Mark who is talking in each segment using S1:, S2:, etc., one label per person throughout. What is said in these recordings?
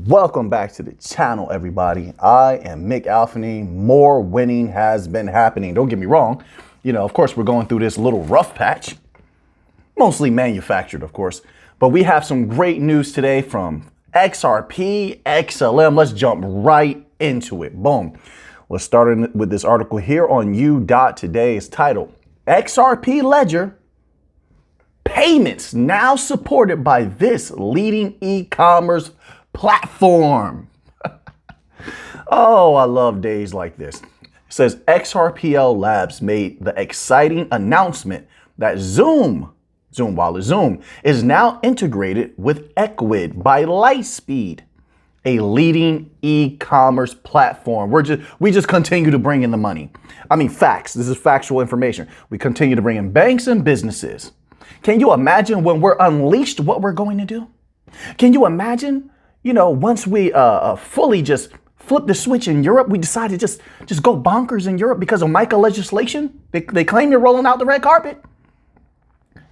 S1: Welcome back to the channel, everybody. I am Mick Alfany. More winning has been happening. Don't get me wrong. Of course, we're going through this little rough patch, mostly manufactured, of course. But we have some great news today from XRP XLM. Let's jump right into it. Boom. Let's start with this article here on U.Today. It's titled XRP Ledger Payments Now Supported by This Leading E-Commerce Platform. Oh, I love days like this. It says XRPL Labs made the exciting announcement that Zoom is now integrated with Equid by Lightspeed, a leading e-commerce platform. We just continue to bring in the money. I mean, facts. This is factual information. We continue to bring in banks and businesses. Can you imagine when we're unleashed what we're going to do? Can you imagine? Once we fully just flip the switch in Europe, we decide to just go bonkers in Europe because of MiCA legislation. They claim you're rolling out the red carpet.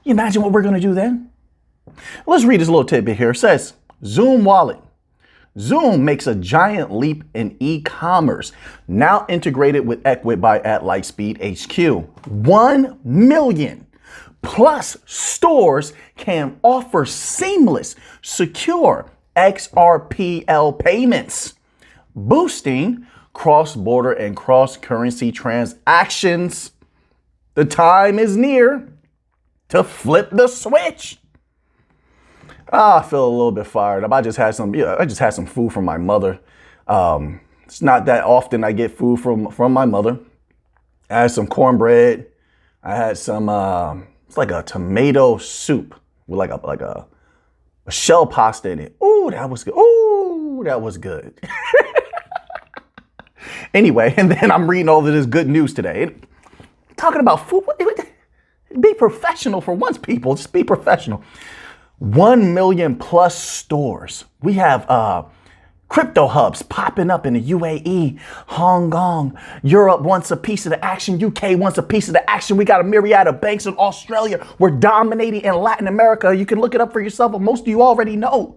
S1: You imagine what we're going to do then? Let's read this little tidbit here. It says, Zoom Wallet. Zoom makes a giant leap in e-commerce, now integrated with Equid by Lightspeed HQ. 1 million plus stores can offer seamless, secure XRPL payments, boosting cross-border and cross-currency transactions. The time is near to flip the switch. I feel a little bit fired up. I just had some food from my mother. It's not that often I get food from my mother. I had some cornbread. I had some it's like a tomato soup with like a shell pasta in it. Ooh, that was good. Ooh, that was good. Anyway, and then I'm reading all of this good news today. Talking about food. Be professional for once, people. Just be professional. 1 million plus stores. We have crypto hubs popping up in the UAE, Hong Kong. Europe wants a piece of the action. UK wants a piece of the action. We got a myriad of banks in Australia. We're dominating in Latin America. You can look it up for yourself, but most of you already know.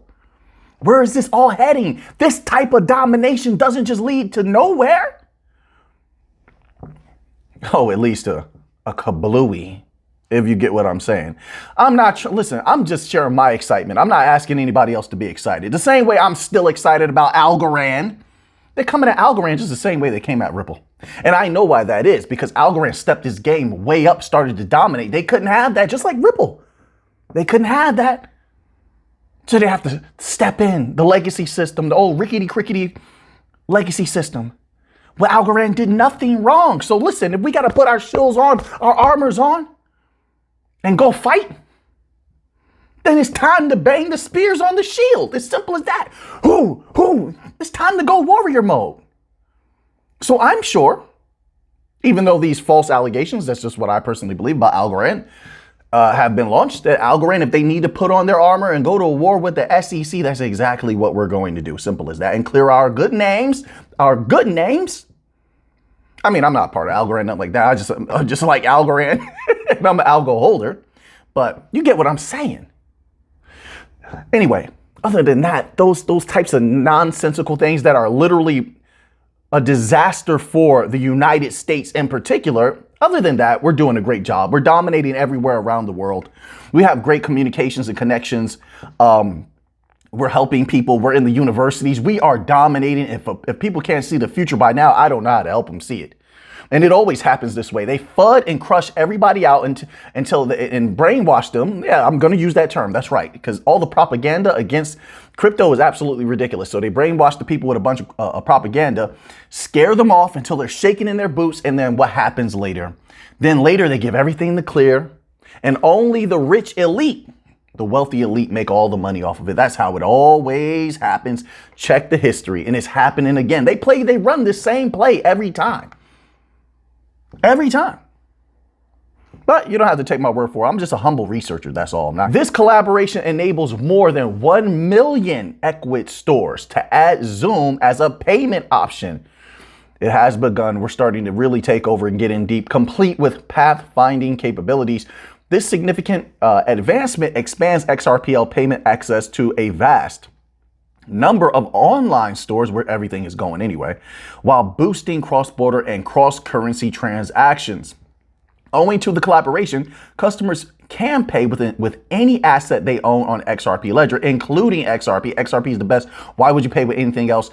S1: Where is this all heading? This type of domination doesn't just lead to nowhere. Oh, it leads to a kablooey, if you get what I'm saying. Listen, I'm just sharing my excitement. I'm not asking anybody else to be excited. The same way I'm still excited about Algorand. They're coming at Algorand just the same way they came at Ripple. And I know why that is, because Algorand stepped his game way up, started to dominate. They couldn't have that, just like Ripple. They couldn't have that. So they have to step in the legacy system, the old rickety-crickety legacy system. Well, Algorand did nothing wrong. So listen, if we got to put our shields on, our armors on, and go fight, then it's time to bang the spears on the shield. As simple as that. It's time to go warrior mode. So I'm sure, even though these false allegations, that's just what I personally believe about Algorand, have been launched, that Algorand, if they need to put on their armor and go to war with the SEC, that's exactly what we're going to do. Simple as that. And clear our good names. I mean, I'm not part of Algorand, nothing like that. I just like Algorand. I'm an algo holder, but you get what I'm saying. Anyway, other than that, those types of nonsensical things that are literally a disaster for the United States in particular, other than that, we're doing a great job. We're dominating everywhere around the world. We have great communications and connections. We're helping people. We're in the universities. We are dominating. If people can't see the future by now, I don't know how to help them see it. And it always happens this way. They FUD and crush everybody out and brainwash them. Yeah, I'm going to use that term. That's right. Because all the propaganda against crypto is absolutely ridiculous. So they brainwash the people with a bunch of propaganda, scare them off until they're shaking in their boots. And then what happens later? Then later they give everything the clear. And only the rich elite, the wealthy elite, make all the money off of it. That's how it always happens. Check the history. And it's happening again. They run this same play every time. Every time. But you don't have to take my word for it. I'm just a humble researcher. That's all. This collaboration enables more than 1 million Equid stores to add Zoom as a payment option. It has begun. We're starting to really take over and get in deep, complete with pathfinding capabilities. This significant advancement expands XRPL payment access to a vast number of online stores where everything is going anyway, while boosting cross-border and cross-currency transactions. Owing to the collaboration, customers can pay with any asset they own on XRP Ledger, including XRP. XRP is the best. Why would you pay with anything else?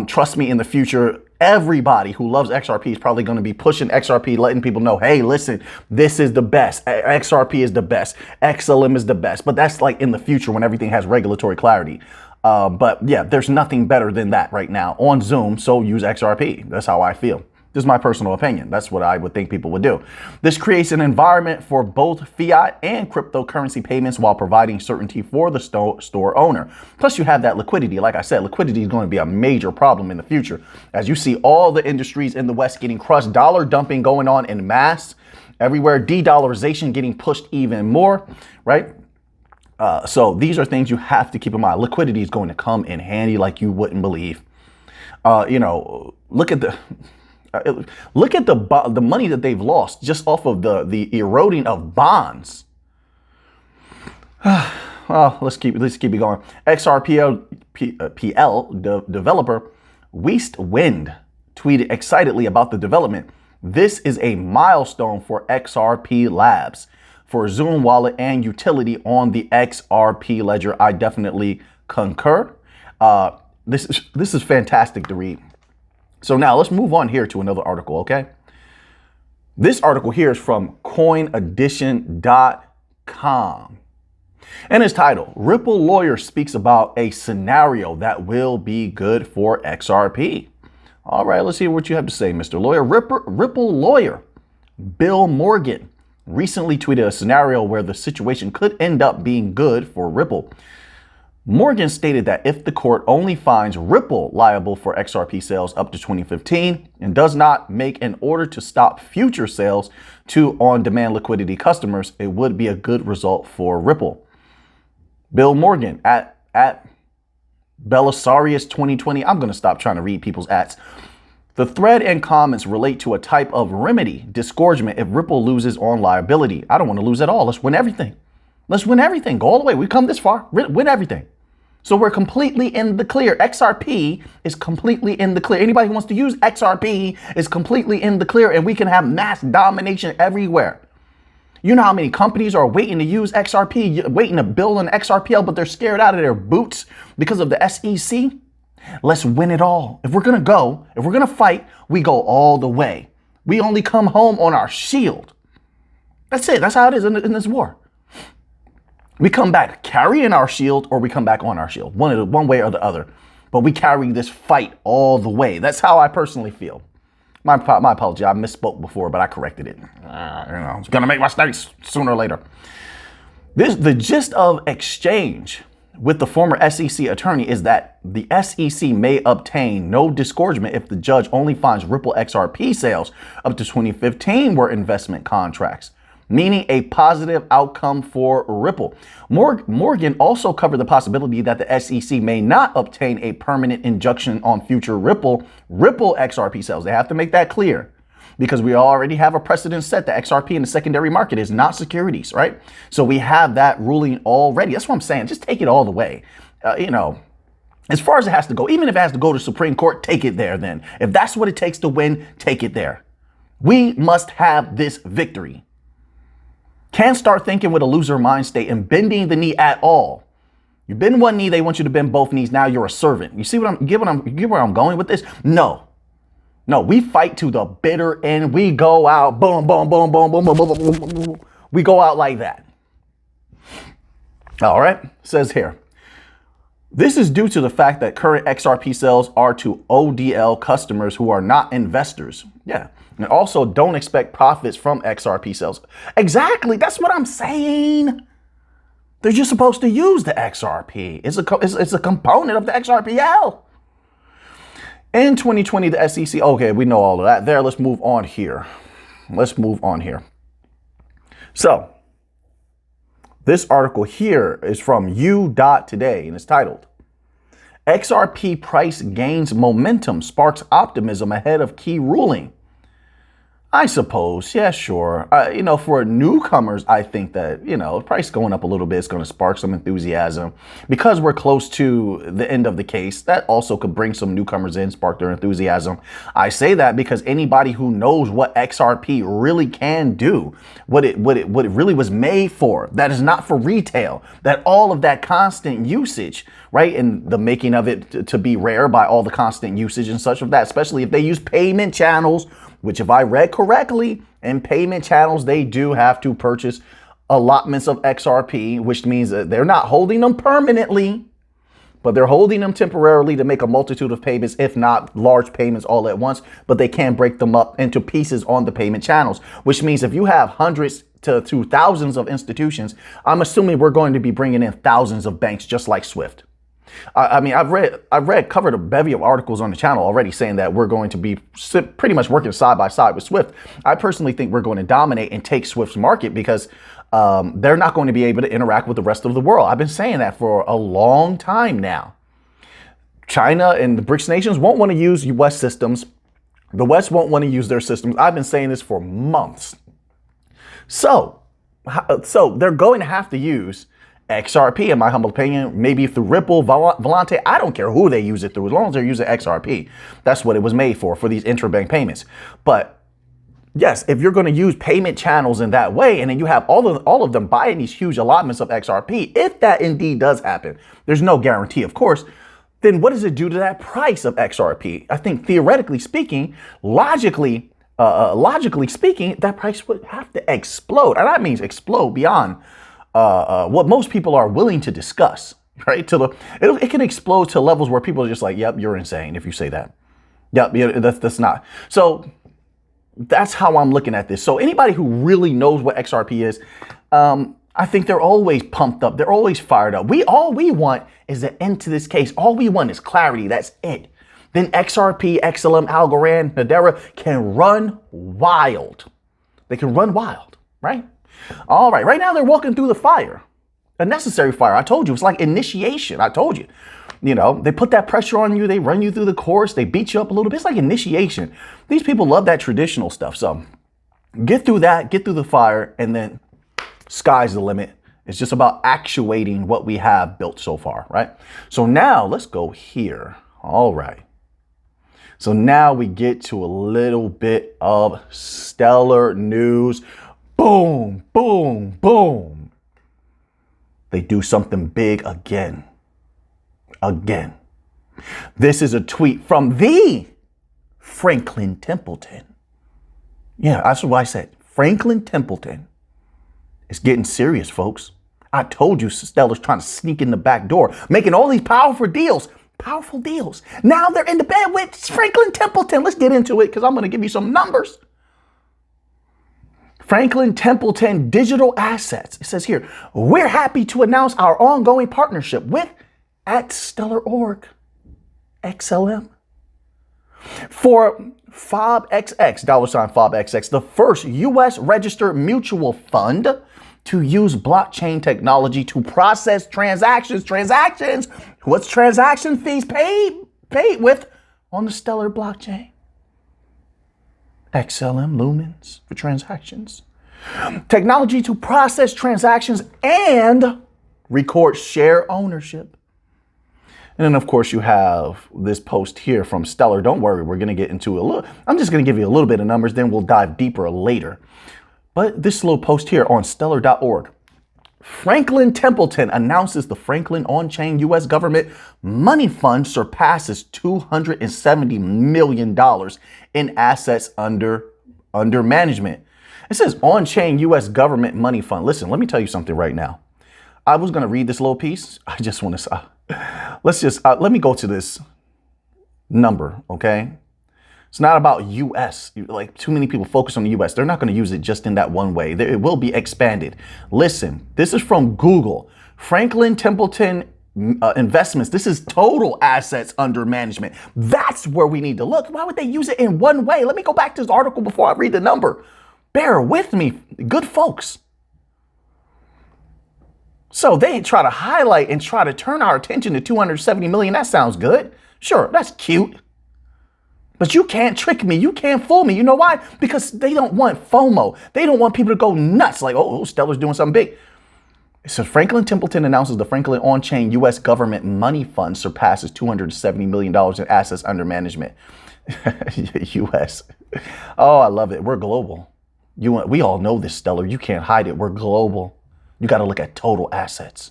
S1: Trust me, in the future, everybody who loves XRP is probably going to be pushing XRP, letting people know, hey, listen, this is the best. XRP is the best. XLM is the best. But that's like in the future when everything has regulatory clarity. But yeah, there's nothing better than that right now on Zoom. So use XRP. That's how I feel. This is my personal opinion. That's what I would think people would do. This creates an environment for both fiat and cryptocurrency payments while providing certainty for the store owner. Plus, you have that liquidity. Like I said, liquidity is going to be a major problem in the future. As you see all the industries in the West getting crushed, dollar dumping going on in mass, everywhere, de-dollarization getting pushed even more, right? So these are things you have to keep in mind. Liquidity is going to come in handy like you wouldn't believe. Look at the money that they've lost just off of the eroding of bonds. Well, let's keep it going. XRP developer West Wind tweeted excitedly about the development. This is a milestone for XRP Labs for Zoom wallet and utility on the XRP ledger. I definitely concur. This is fantastic to read. So now let's move on here to another article, okay? This article here is from coinedition.com. And it's titled, Ripple Lawyer Speaks About a Scenario That Will Be Good for XRP. All right, let's hear what you have to say, Mr. Lawyer. Ripple lawyer Bill Morgan recently tweeted a scenario where the situation could end up being good for Ripple. Morgan stated that if the court only finds Ripple liable for XRP sales up to 2015 and does not make an order to stop future sales to on-demand liquidity customers, it would be a good result for Ripple. Bill Morgan at Belisarius 2020. I'm going to stop trying to read people's ats. The thread and comments relate to a type of remedy, disgorgement, if Ripple loses on liability. I don't want to lose at all. Let's win everything. Let's win everything. Go all the way. We've come this far. Win everything. So we're completely in the clear. XRP is completely in the clear. Anybody who wants to use XRP is completely in the clear, and we can have mass domination everywhere. You know how many companies are waiting to use XRP, waiting to build an XRPL, but they're scared out of their boots because of the SEC? Let's win it all. If we're going to fight, we go all the way. We only come home on our shield. That's it. That's how it is in this war. We come back carrying our shield or we come back on our shield, one way or the other. But we carry this fight all the way. That's how I personally feel. My apology. I misspoke before, but I corrected it. It's going to make mistakes sooner or later. The gist of exchange with the former SEC attorney is that the SEC may obtain no disgorgement if the judge only finds Ripple XRP sales up to 2015 were investment contracts, meaning a positive outcome for Ripple. Morgan also covered the possibility that the SEC may not obtain a permanent injunction on future Ripple XRP sales. They have to make that clear because we already have a precedent set that XRP in the secondary market is not securities, right? So we have that ruling already. That's what I'm saying. Just take it all the way. As far as it has to go, even if it has to go to Supreme Court, take it there then. If that's what it takes to win, take it there. We must have this victory. Can't start thinking with a loser mind state and bending the knee at all. You bend one knee, they want you to bend both knees. Now you're a servant. You see where I'm going with this? No, we fight to the bitter end. We go out, boom, boom, boom, boom, boom, boom, boom, boom, boom, boom. We go out like that. All right, says here. This is due to the fact that current XRP sales are to ODL customers who are not investors. Yeah. And also don't expect profits from XRP sales. Exactly. That's what I'm saying. They're just supposed to use the XRP. It's a component of the XRPL. In 2020, the SEC. Okay, we know all of that there. Let's move on here. So this article here is from U.Today and it's titled, XRP price gains momentum, sparks optimism ahead of key ruling. I suppose, yeah, sure. You know, for newcomers, I think that, you know, price going up a little bit is going to spark some enthusiasm. Because we're close to the end of the case, that also could bring some newcomers in, spark their enthusiasm. I say that because anybody who knows what XRP really can do, what it really was made for, that is not for retail, that all of that constant usage, right, and the making of it to be rare by all the constant usage and such of that, especially if they use payment channels, which if I read correctly, in payment channels, they do have to purchase allotments of XRP, which means that they're not holding them permanently, but they're holding them temporarily to make a multitude of payments, if not large payments all at once, but they can break them up into pieces on the payment channels, which means if you have hundreds to thousands of institutions, I'm assuming we're going to be bringing in thousands of banks just like SWIFT. I mean, covered a bevy of articles on the channel already saying that we're going to be pretty much working side by side with SWIFT. I personally think we're going to dominate and take SWIFT's market because they're not going to be able to interact with the rest of the world. I've been saying that for a long time now. China and the BRICS nations won't want to use US systems. The West won't want to use their systems. I've been saying this for months. So they're going to have to use XRP, in my humble opinion, maybe through Ripple, Volante. I don't care who they use it through, as long as they're using XRP. That's what it was made for these interbank payments. But yes, if you're going to use payment channels in that way, and then you have all of them buying these huge allotments of XRP, if that indeed does happen, there's no guarantee, of course, then what does it do to that price of XRP? I think theoretically speaking, logically speaking, that price would have to explode. And that means explode beyond what most people are willing to discuss, right? It can explode to levels where people are just like, yep, you're insane if you say that. Yep, yeah, that's not. So that's how I'm looking at this. So anybody who really knows what XRP is, I think they're always pumped up. They're always fired up. All we want is an end to this case. All we want is clarity. That's it. Then XRP, XLM, Algorand, Nadera can run wild. They can run wild, right? All right, right now they're walking through the fire, a necessary fire. I told you, it's like initiation. I told you, you know, they put that pressure on you. They run you through the course. They beat you up a little bit. It's like initiation. These people love that traditional stuff. So get through that, get through the fire, and then sky's the limit. It's just about actuating what we have built so far, right? So now let's go here. All right. So now we get to a little bit of stellar news. Boom, boom, boom. They do something big again. Again. This is a tweet from the Franklin Templeton. Yeah, that's what I said. Franklin Templeton. It's getting serious, folks. I told you Stellar's trying to sneak in the back door, making all these powerful deals. Powerful deals. Now they're in the bed with Franklin Templeton. Let's get into it because I'm going to give you some numbers. Franklin Templeton Digital Assets. It says here, we're happy to announce our ongoing partnership with @Stellar.org, XLM. For FOBXX, $FOBXX, the first U.S. registered mutual fund to use blockchain technology to process transactions. What's transaction fees paid with on the Stellar blockchain? XLM lumens for transactions. Technology to process transactions and record share ownership. And then, of course, you have this post here from Stellar. Don't worry, we're going to get into a little. I'm just going to give you a little bit of numbers, then we'll dive deeper later. But this little post here on Stellar.org. Franklin Templeton announces the Franklin on-chain U.S. government money fund surpasses $270 million in assets under management. It says on-chain U.S. government money fund. Listen, let me tell you something right now. I was going to read this little piece. I just want to, let me go to this number, okay? It's not about U.S. Like, too many people focus on the U.S. They're not going to use it just in that one way. It will be expanded. Listen, this is from Google. Franklin Templeton investments. This is total assets under management. That's where we need to look. Why would they use it in one way? Let me go back to this article before I read the number. Bear with me, good folks. So they try to highlight and try to turn our attention to 270 million. That sounds good. Sure, that's cute. But you can't trick me. You can't fool me. You know why? Because they don't want FOMO. They don't want people to go nuts like, oh, Stellar's doing something big. It says Franklin Templeton announces the Franklin on-chain U.S. government money fund surpasses $270 million in assets under management. U.S. Oh, I love it. We're global. We all know this, Stellar. You can't hide it. We're global. You got to look at total assets.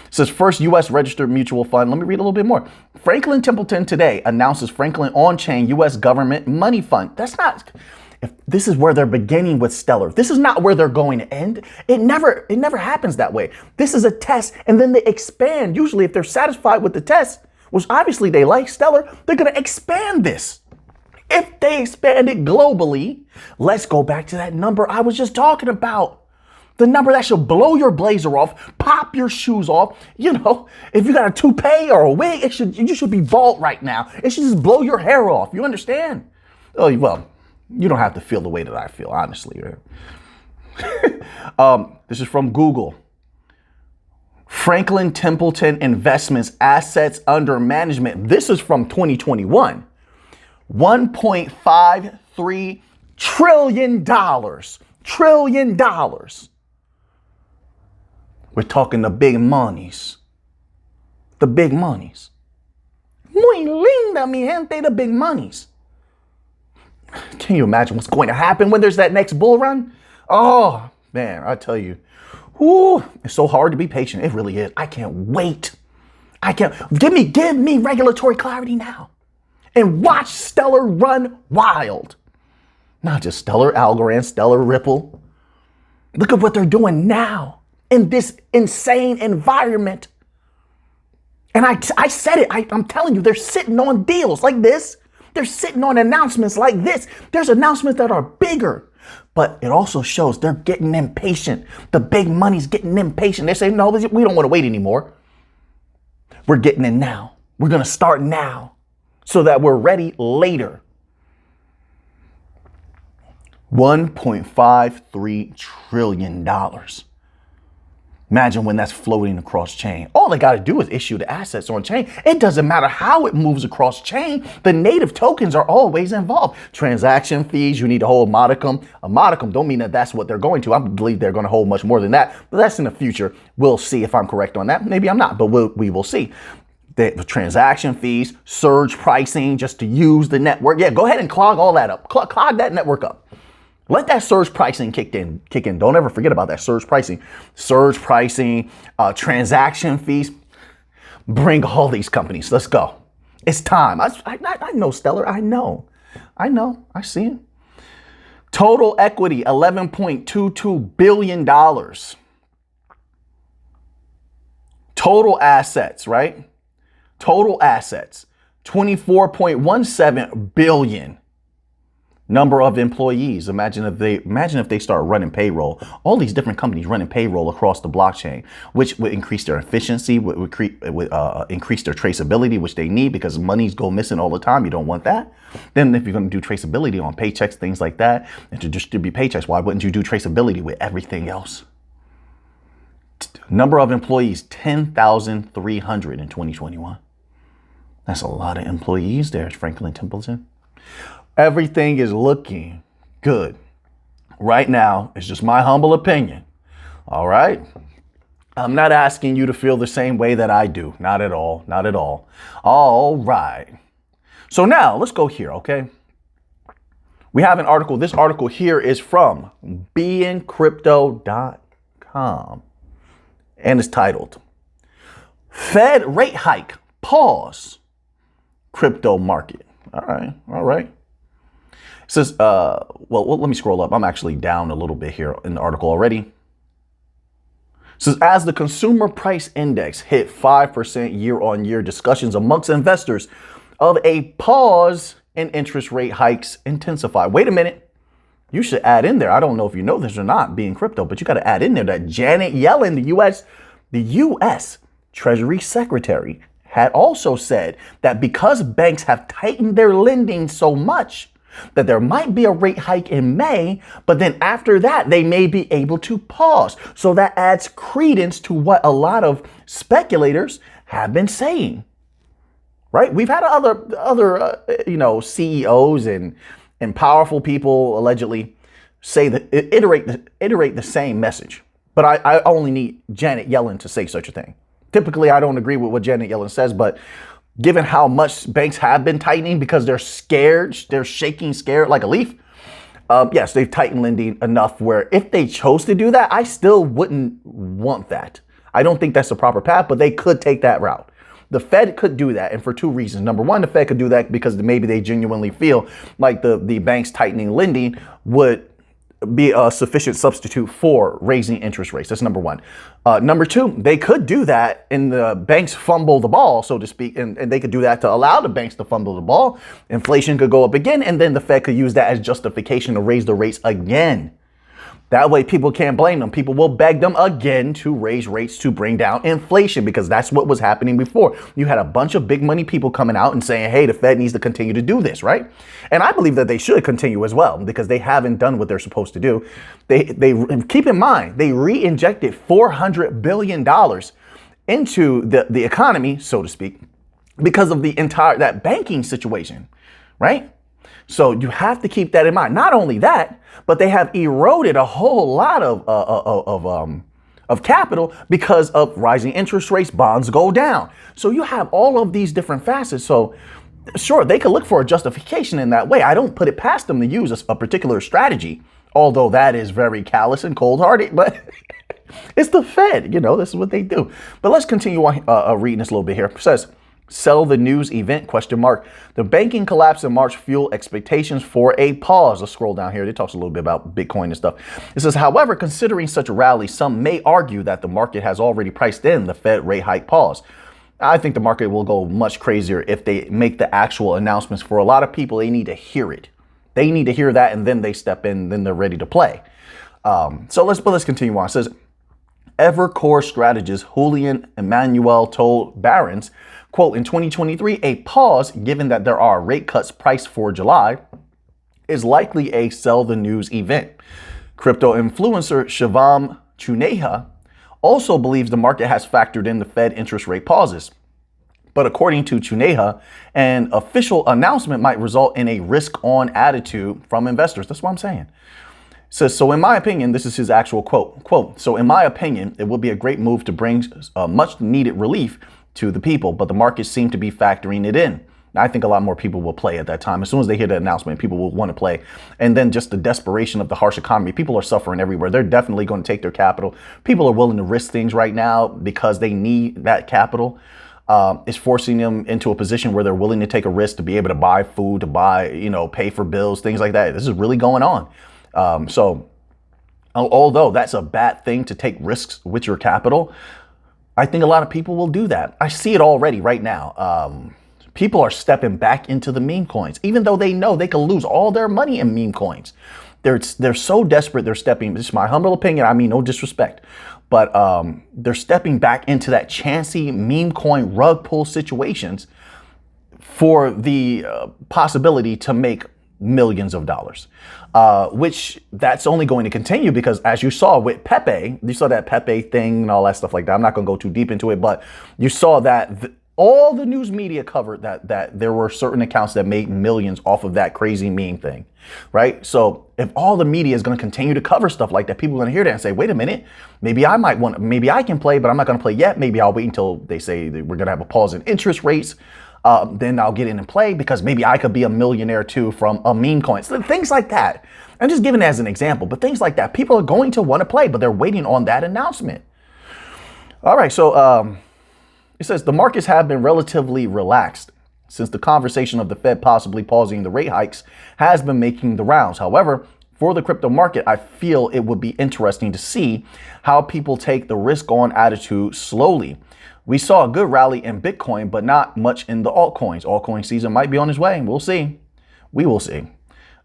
S1: It says first U.S. registered mutual fund. Let me read a little bit more. Franklin Templeton today announces Franklin on-chain U.S. government money fund. That's not, if this is where they're beginning with Stellar. This is not where they're going to end. It never happens that way. This is a test and then they expand. Usually if they're satisfied with the test, which obviously they like Stellar, they're going to expand this. If they expand it globally, let's go back to that number I was just talking about. The number that should blow your blazer off, pop your shoes off. You know, if you got a toupee or a wig, you should be bald right now. It should just blow your hair off. You understand? Oh, well, you don't have to feel the way that I feel, honestly. This is from Google. Franklin Templeton Investments assets under management. This is from 2021. $1.53 trillion. Trillion dollars. We're talking the big monies. The big monies. Muy linda, mi gente, the big monies. Can you imagine what's going to happen when there's that next bull run? Oh, man, I tell you. Ooh, it's so hard to be patient. It really is. I can't wait. Give me regulatory clarity now. And watch Stellar run wild. Not just Stellar, Algorand, Stellar, Ripple. Look at what they're doing now in this insane environment. And I said it, I'm telling you, they're sitting on deals like this. They're sitting on announcements like this. There's announcements that are bigger, but it also shows they're getting impatient. The big money's getting impatient. They say, no, we don't want to wait anymore. We're getting in now. We're going to start now so that we're ready later. $1.53 trillion. Imagine when that's floating across chain. All they got to do is issue the assets on chain. It doesn't matter how it moves across chain. The native tokens are always involved. Transaction fees, you need to hold modicum. A modicum don't mean that that's what they're going to. I believe they're going to hold much more than that. But that's in the future. We'll see if I'm correct on that. Maybe I'm not, but we will see. The transaction fees, surge pricing just to use the network. Yeah, go ahead and clog all that up. Clog that network up. Let that surge pricing kick in. Don't ever forget about that surge pricing. Surge pricing, transaction fees. Bring all these companies. Let's go. It's time. I know, Stellar. I know. I see it. Total equity, $11.22 billion. Total assets, right? Total assets, 24.17 billion. Number of employees. Imagine if they start running payroll. All these different companies running payroll across the blockchain, which would increase their efficiency, would increase their traceability, which they need because monies go missing all the time. You don't want that. Then if you're going to do traceability on paychecks, things like that, and to distribute paychecks, why wouldn't you do traceability with everything else? Number of employees, 10,300 in 2021. That's a lot of employees there, Franklin Templeton. Everything is looking good. Right now, it's just my humble opinion. All right? I'm not asking you to feel the same way that I do. Not at all. Not at all. All right. So now let's go here, okay? We have an article. This article here is from beincrypto.com. And it's titled, Fed Rate Hike, Pause, Crypto Market. All right. It says, well, let me scroll up. I'm actually down a little bit here in the article already. It says, as the consumer price index hit 5% year-on-year, discussions amongst investors of a pause in interest rate hikes intensify. Wait a minute. You should add in there. I don't know if you know this or not, being crypto, but you got to add in there that Janet Yellen, the U.S. Treasury Secretary, had also said that because banks have tightened their lending so much, that there might be a rate hike in May, but then after that, they may be able to pause. So that adds credence to what a lot of speculators have been saying. right? We've had other CEOs and powerful people allegedly say that iterate the same message. But I only need Janet Yellen to say such a thing. Typically, I don't agree with what Janet Yellen says, but given how much banks have been tightening because they're scared, they're shaking scared like a leaf. Yes, they've tightened lending enough where if they chose to do that, I still wouldn't want that. I don't think that's the proper path, but they could take that route. The Fed could do that, and for two reasons. Number one, the Fed could do that because maybe they genuinely feel like the banks tightening lending would be a sufficient substitute for raising interest rates. That's number one. Number two, they could do that and the banks fumble the ball, so to speak, and they could do that to allow the banks to fumble the ball. Inflation could go up again, and then the Fed could use that as justification to raise the rates again. That way people can't blame them. People will beg them again to raise rates to bring down inflation, because that's what was happening before. You had a bunch of big money people coming out and saying, hey, the Fed needs to continue to do this, right? And I believe that they should continue as well, because they haven't done what they're supposed to do. They keep in mind, they re-injected $400 billion into the economy, so to speak, because of that banking situation, right? So you have to keep that in mind. Not only that, but they have eroded a whole lot of capital because of rising interest rates. Bonds go down. So you have all of these different facets. So sure, they could look for a justification in that way. I don't put it past them to use a particular strategy, although that is very callous and cold-hearted, but it's the Fed. This is what they do. But let's continue on reading this a little bit here. It says, sell the news event, ? The banking collapse in March fueled expectations for a pause. Let's scroll down here. It talks a little bit about Bitcoin and stuff. It says, however, considering such a rally, some may argue that the market has already priced in the Fed rate hike pause. I think the market will go much crazier if they make the actual announcements. For a lot of people, they need to hear it. They need to hear that, and then they step in, then they're ready to play. So let's continue on. It says, Evercore strategist Julian Emmanuel told Barron's, quote, in 2023, a pause, given that there are rate cuts priced for July, is likely a sell the news event. Crypto influencer Shivam Chuneha also believes the market has factored in the Fed interest rate pauses. But according to Chuneha, an official announcement might result in a risk-on attitude from investors. That's what I'm saying. Says, so in my opinion, this is his actual quote, so in my opinion, it would be a great move to bring much needed relief to the people, but the markets seem to be factoring it in. I think a lot more people will play at that time. As soon as they hear the announcement, people will want to play. And then just the desperation of the harsh economy. People are suffering everywhere. They're definitely going to take their capital. People are willing to risk things right now because they need that capital. It's forcing them into a position where they're willing to take a risk to be able to buy food, to buy, pay for bills, things like that. This is really going on. So although that's a bad thing to take risks with your capital, I think a lot of people will do that. I see it already right now. People are stepping back into the meme coins, even though they know they can lose all their money in meme coins. They're so desperate. They're stepping. This is my humble opinion. I mean, no disrespect, but they're stepping back into that chancy meme coin rug pull situations for the possibility to make millions of dollars, which that's only going to continue because, as you saw with Pepe, you saw that Pepe thing and all that stuff like that. I'm not going to go too deep into it, but you saw that all the news media covered that there were certain accounts that made millions off of that crazy meme thing, right? So if all the media is going to continue to cover stuff like that, people are going to hear that and say, wait a minute, maybe I can play, but I'm not going to play yet. Maybe I'll wait until they say that we're going to have a pause in interest rates. Then I'll get in and play because maybe I could be a millionaire too from a meme coin. So things like that. I'm just giving it as an example, but things like that. People are going to want to play, but they're waiting on that announcement. All right, so it says the markets have been relatively relaxed since the conversation of the Fed possibly pausing the rate hikes has been making the rounds. However, for the crypto market, I feel it would be interesting to see how people take the risk-on attitude slowly. We saw a good rally in Bitcoin, but not much in the altcoins. Altcoin season might be on its way. We'll see. We will see.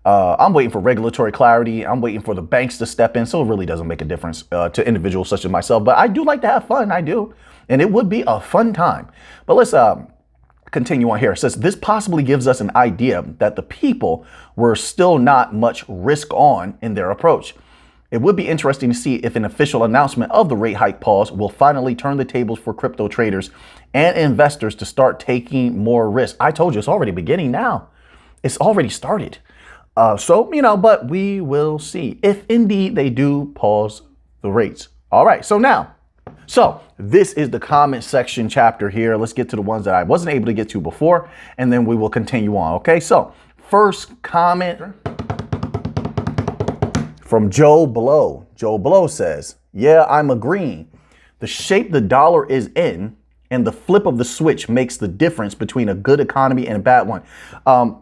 S1: I'm waiting for regulatory clarity. I'm waiting for the banks to step in. So it really doesn't make a difference to individuals such as myself. But I do like to have fun. I do. And it would be a fun time. But let's continue on here. It says this possibly gives us an idea that the people were still not much risk on in their approach. It would be interesting to see if an official announcement of the rate hike pause will finally turn the tables for crypto traders and investors to start taking more risk. I told you, it's already beginning now. It's already started. But we will see if indeed they do pause the rates. All right, so this is the comment section chapter here. Let's get to the ones that I wasn't able to get to before, and then we will continue on. Okay, so first comment from Joe Blow. Joe Blow says, yeah, I'm agreeing. The shape the dollar is in and the flip of the switch makes the difference between a good economy and a bad one.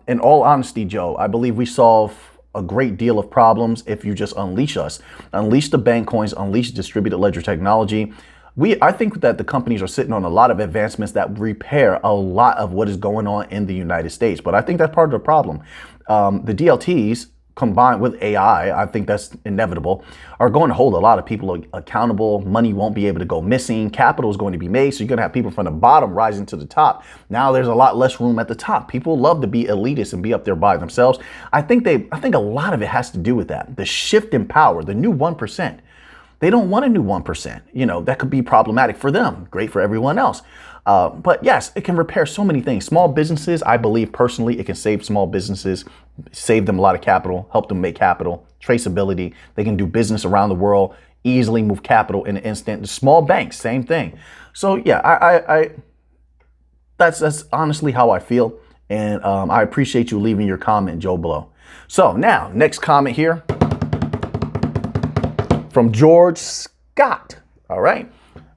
S1: In all honesty, Joe, I believe we solve a great deal of problems if you just unleash us. Unleash the bank coins, unleash distributed ledger technology. I think that the companies are sitting on a lot of advancements that repair a lot of what is going on in the United States. But I think that's part of the problem. The DLTs combined with AI, I think that's inevitable, are going to hold a lot of people accountable. Money won't be able to go missing. Capital is going to be made. So you're going to have people from the bottom rising to the top. Now there's a lot less room at the top. People love to be elitists and be up there by themselves. I think a lot of it has to do with that. The shift in power, the new 1%. They don't want a new 1%. That could be problematic for them. Great for everyone else. But yes, it can repair so many things. Small businesses, I believe personally, it can save small businesses, save them a lot of capital, help them make capital, traceability. They can do business around the world, easily move capital in an instant. The small banks, same thing. So yeah, that's honestly how I feel. And I appreciate you leaving your comment, Joe Blow. So now, next comment here from George Scott. All right.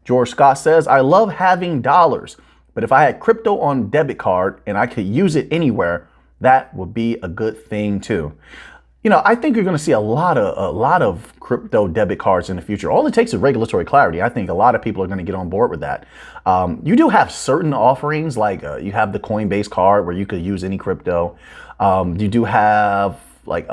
S1: George Scott says, I love having dollars, but if I had crypto on debit card and I could use it anywhere, that would be a good thing too. I think you're going to see a lot of crypto debit cards in the future. All it takes is regulatory clarity. I think a lot of people are going to get on board with that. You do have certain offerings, like you have the Coinbase card where you could use any crypto. You do have like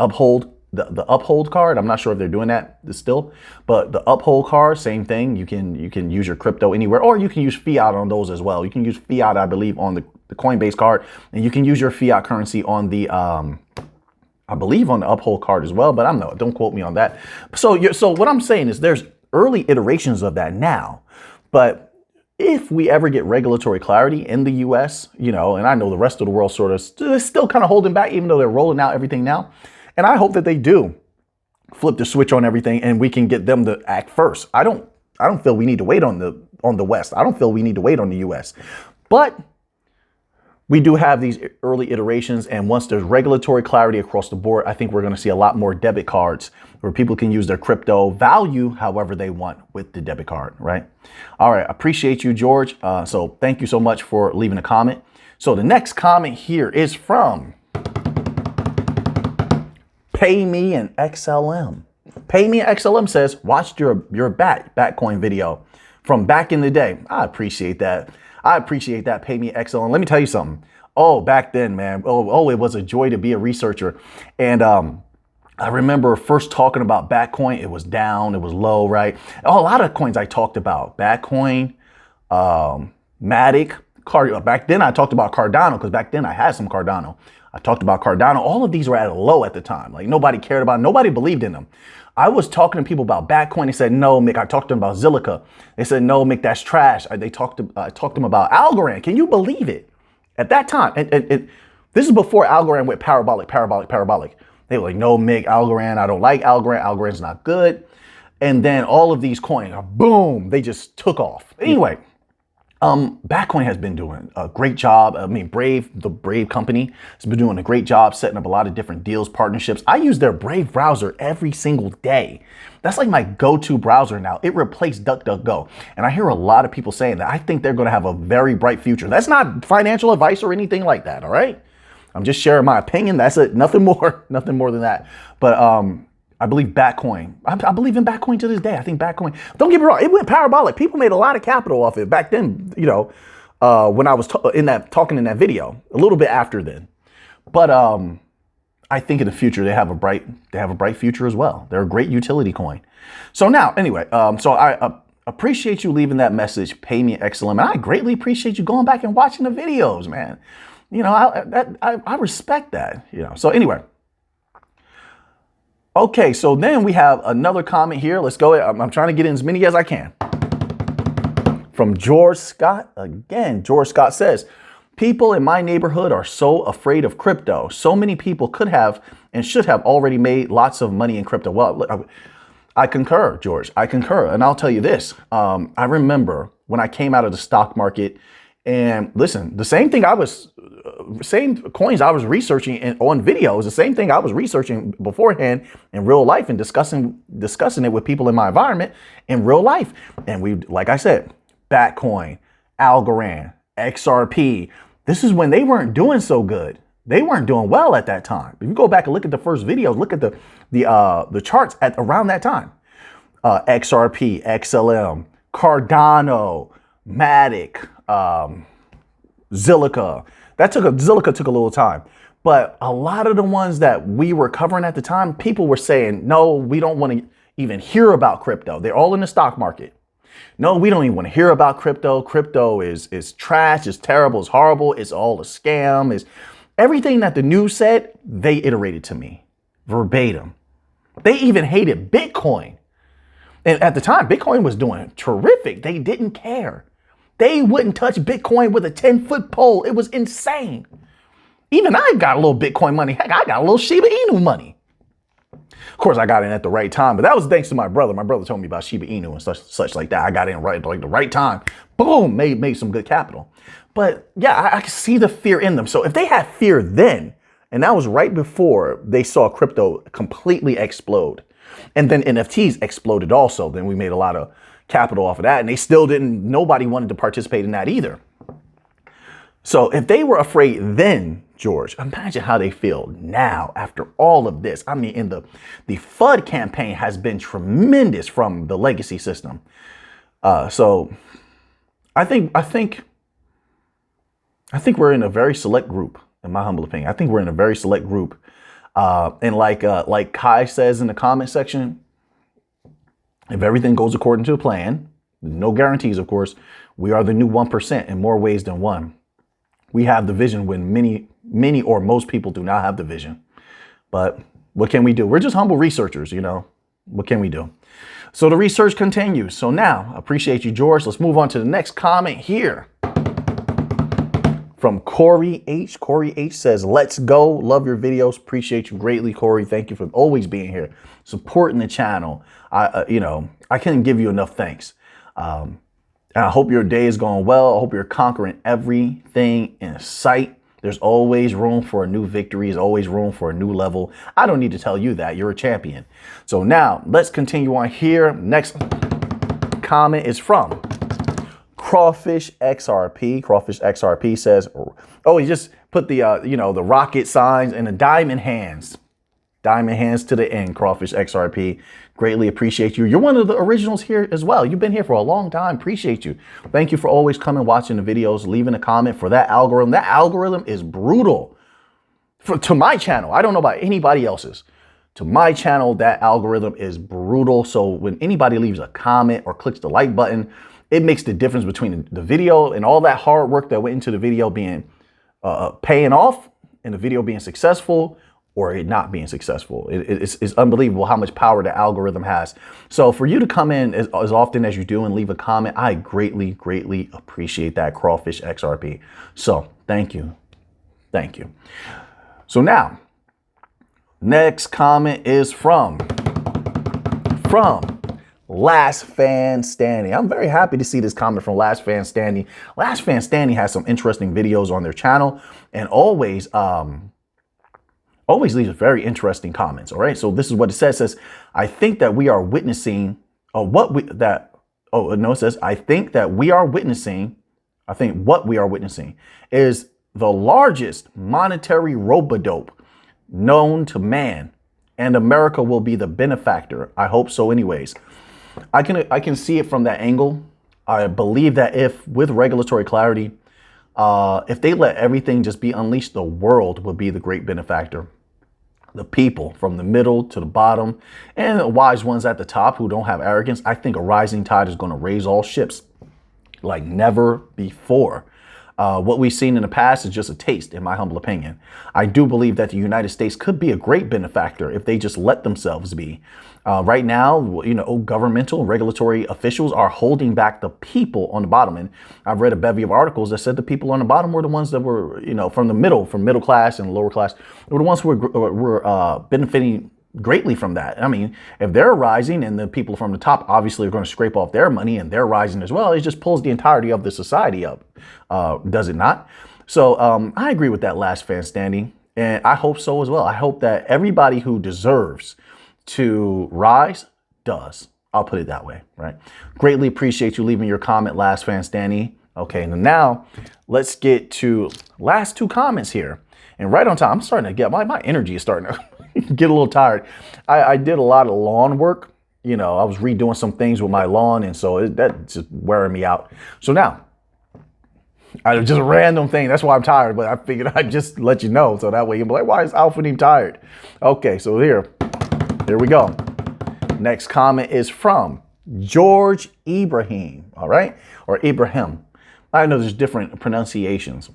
S1: the Uphold card. I'm not sure if they're doing that still, but the Uphold card, same thing. You can use your crypto anywhere, or you can use fiat on those as well. You can use fiat, I believe, on the Coinbase card, and you can use your fiat currency on the I believe on the Uphold card as well, but don't quote me on that. So what I'm saying is there's early iterations of that now, but if we ever get regulatory clarity in the US, and I know the rest of the world sort of still kind of holding back, even though they're rolling out everything now. And I hope that they do flip the switch on everything and we can get them to act first. I don't feel we need to wait on the West. I don't feel we need to wait on the US. But we do have these early iterations, and once there's regulatory clarity across the board, I think we're going to see a lot more debit cards where people can use their crypto value however they want with the debit card, right? All right, appreciate you, George. So thank you so much for leaving a comment. So the next comment here is from Pay Me an XLM. Pay Me an XLM says, watched your Batcoin video from back in the day. I appreciate that. Pay Me an XLM. Let me tell you something. Oh, back then, man. Oh, it was a joy to be a researcher. And I remember first talking about Batcoin. It was down. It was low, right? A lot of coins I talked about. Batcoin, Matic, back then I talked about Cardano because back then I had some Cardano. I talked about Cardano. All of these were at a low at the time. Like nobody cared about, nobody believed in them. I was talking to people about Batcoin. They said, no, Mick. I talked to them about Zilliqa. They said, no, Mick, that's trash. I talked to them about Algorand. Can you believe it? At that time, and this is before Algorand went parabolic. They were like, no, Mick, Algorand. I don't like Algorand. Algorand's not good. And then all of these coins, boom, they just took off. Anyway. Batcoin has been doing a great job. I mean, the Brave company has been doing a great job setting up a lot of different deals, partnerships. I use their Brave browser every single day. That's like my go-to browser now. It replaced DuckDuckGo. And I hear a lot of people saying that. I think they're going to have a very bright future. That's not financial advice or anything like that. All right. I'm just sharing my opinion. That's it. Nothing more than that. But, I believe Batcoin. I believe in Batcoin to this day. I think Batcoin, don't get me wrong, it went parabolic. People made a lot of capital off it back then, when I was talking in that video, a little bit after then. But I think in the future they have a bright future as well. They're a great utility coin. So now, anyway, so I appreciate you leaving that message, Pay Me XLM, and I greatly appreciate you going back and watching the videos, man. I respect that, So anyway. Okay, so then we have another comment here. Let's go. I'm trying to get in as many as I can. From George Scott. Again, George Scott says, people in my neighborhood are so afraid of crypto. So many people could have and should have already made lots of money in crypto. Well, I concur, George. I concur. And I'll tell you this. I remember when I came out of the stock market, and listen, the same coins I was researching on videos, the same thing I was researching beforehand in real life and discussing it with people in my environment in real life. And we, like I said, Batcoin, Algorand, XRP. This is when they weren't doing so good. They weren't doing well at that time. If you go back and look at the first videos, look at the charts at around that time. XRP, XLM, Cardano, Matic, Zilliqa. Zilliqa took a little time. But a lot of the ones that we were covering at the time, people were saying, no, we don't want to even hear about crypto. They're all in the stock market. No, we don't even want to hear about crypto. Crypto is trash, it's terrible, it's horrible, it's all a scam. It's everything that the news said, they iterated to me verbatim. They even hated Bitcoin. And at the time, Bitcoin was doing terrific. They didn't care. They wouldn't touch Bitcoin with a 10-foot pole. It was insane. Even I got a little Bitcoin money. Heck, I got a little Shiba Inu money. Of course, I got in at the right time, but that was thanks to my brother. My brother told me about Shiba Inu and such like that. I got in right, like the right time. Boom, made some good capital. But yeah, I could see the fear in them. So if they had fear then, and that was right before they saw crypto completely explode, and then NFTs exploded also, then we made a lot of capital off of that, and they still didn't, nobody wanted to participate in that either. So if they were afraid then, George, imagine how they feel now after all of this. I mean, the FUD campaign has been tremendous from the legacy system. So I think we're in a very select group, in my humble opinion. I think we're in a very select group. And like Kai says in the comment section, if everything goes according to plan, no guarantees, of course, we are the new 1% in more ways than one. We have the vision when many or most people do not have the vision. But what can we do? We're just humble researchers, you know. What can we do? So the research continues. So now, appreciate you, George. Let's move on to the next comment here. From Corey H. Corey H says, let's go. Love your videos. Appreciate you greatly, Corey. Thank you for always being here, supporting the channel. I couldn't give you enough thanks. I hope your day is going well. I hope you're conquering everything in sight. There's always room for a new victory. There's always room for a new level. I don't need to tell you that. You're a champion. So now let's continue on here. Next comment is from Crawfish XRP. Crawfish XRP says, oh, he just put the, the rocket signs and the diamond hands. Diamond hands to the end, Crawfish XRP. Greatly appreciate you. You're one of the originals here as well. You've been here for a long time. Appreciate you. Thank you for always coming, watching the videos, leaving a comment for that algorithm. That algorithm is brutal to my channel. I don't know about anybody else's. To my channel, that algorithm is brutal. So when anybody leaves a comment or clicks the like button, it makes the difference between the video and all that hard work that went into the video being paying off and the video being successful, or it not being successful. It's unbelievable how much power the algorithm has. So for you to come in as often as you do and leave a comment, I greatly, greatly appreciate that, Crawfish XRP. So thank you. Thank you. So now, next comment is from Last Fan Standing. I'm very happy to see this comment from Last Fan Standing. Last Fan Standing has some interesting videos on their channel and always leaves very interesting comments. All right. So this is what it says. It says, I think that we are witnessing what we are witnessing is the largest monetary rope-a-dope known to man, and America will be the benefactor. I hope so anyways. I can see it from that angle. I believe that if with regulatory clarity, if they let everything just be unleashed, the world will be the great benefactor. The people from the middle to the bottom and the wise ones at the top who don't have arrogance. I think a rising tide is going to raise all ships like never before. What we've seen in the past is just a taste, in my humble opinion. I do believe that the United States could be a great benefactor if they just let themselves be. Right now, you know, governmental and regulatory officials are holding back the people on the bottom. And I've read a bevy of articles that said the people on the bottom were the ones that were, you know, from middle class and lower class, were the ones who were benefiting greatly from that. I mean, if they're rising and the people from the top obviously are going to scrape off their money and they're rising as well, it just pulls the entirety of the society up. Does it not? So I agree with that last fan standing, and I hope so as well. I hope that everybody who deserves to rise does. I'll put it that way, right? Greatly appreciate you leaving your comment, last fan standing. Okay, now let's get to last two comments here. And right on time, I'm starting to get, my energy is starting to get a little tired. I did a lot of lawn work. You know, I was redoing some things with my lawn, and so that's just wearing me out. So now, just a random thing. That's why I'm tired, but I figured I'd just let you know. So that way you'll be like, why is Alpha Neem tired? Okay, so here we go. Next comment is from George Ibrahim, all right? Or Ibrahim. I know there's different pronunciations,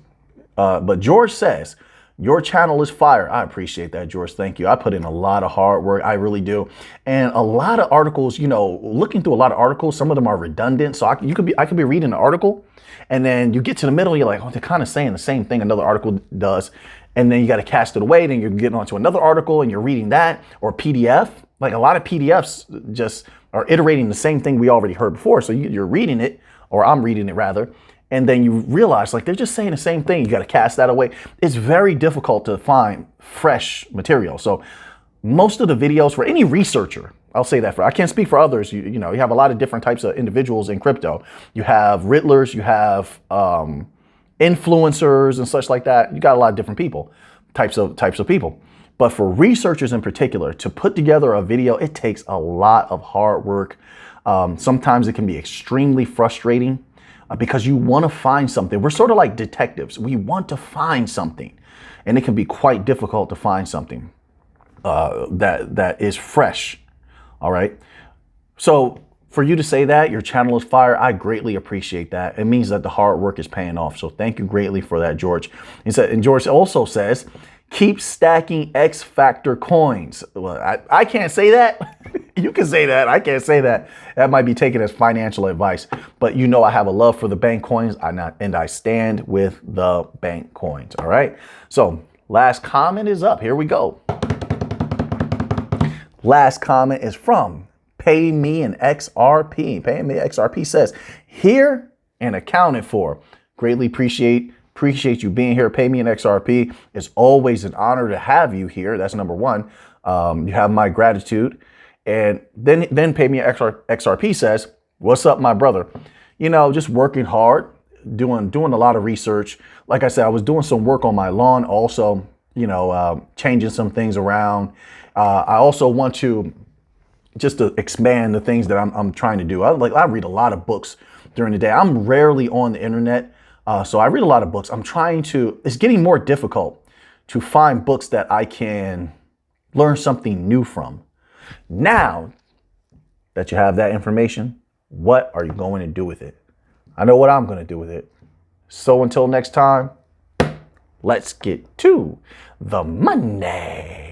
S1: but George says, your channel is fire. I appreciate that, George. Thank you. I put in a lot of hard work. I really do. And a lot of articles, you know, looking through a lot of articles, some of them are redundant. So I could be reading an article and then you get to the middle, you're like, oh, they're kind of saying the same thing another article does. And then you got to cast it away. Then you're getting onto another article and you're reading that, or PDF. Like a lot of PDFs just are iterating the same thing we already heard before. So you're reading it, or I'm reading it rather. And then you realize like they're just saying the same thing. You got to cast that away. It's very difficult to find fresh material. So most of the videos for any researcher, I'll say that I can't speak for others. You know, you have a lot of different types of individuals in crypto. You have riddlers, you have influencers and such like that. You got a lot of different people, types of people. But for researchers in particular, to put together a video, it takes a lot of hard work. Sometimes it can be extremely frustrating. Because you want to find something. We're sort of like detectives. We want to find something, and it can be quite difficult to find something that is fresh. All right. So for you to say that your channel is fire, I greatly appreciate that. It means that the hard work is paying off. So thank you greatly for that, George. And George also says, keep stacking X Factor coins. Well, I can't say that. You can say that. I can't say that. That might be taken as financial advice. But you know I have a love for the bank coins, and I stand with the bank coins. All right. So last comment is up. Here we go. Last comment is from Pay Me an XRP. Pay Me XRP says, here and accounted for. Greatly appreciate you being here. Pay Me an XRP. It's always an honor to have you here. That's number one. You have my gratitude. And then Pay Me an XRP says, what's up, my brother? You know, just working hard, doing a lot of research. Like I said, I was doing some work on my lawn also, you know, changing some things around. I also want to just to expand the things that I'm trying to do. I read a lot of books during the day. I'm rarely on the internet. So I read a lot of books. It's getting more difficult to find books that I can learn something new from. Now that you have that information, what are you going to do with it? I know what I'm going to do with it. So until next time, let's get to the money.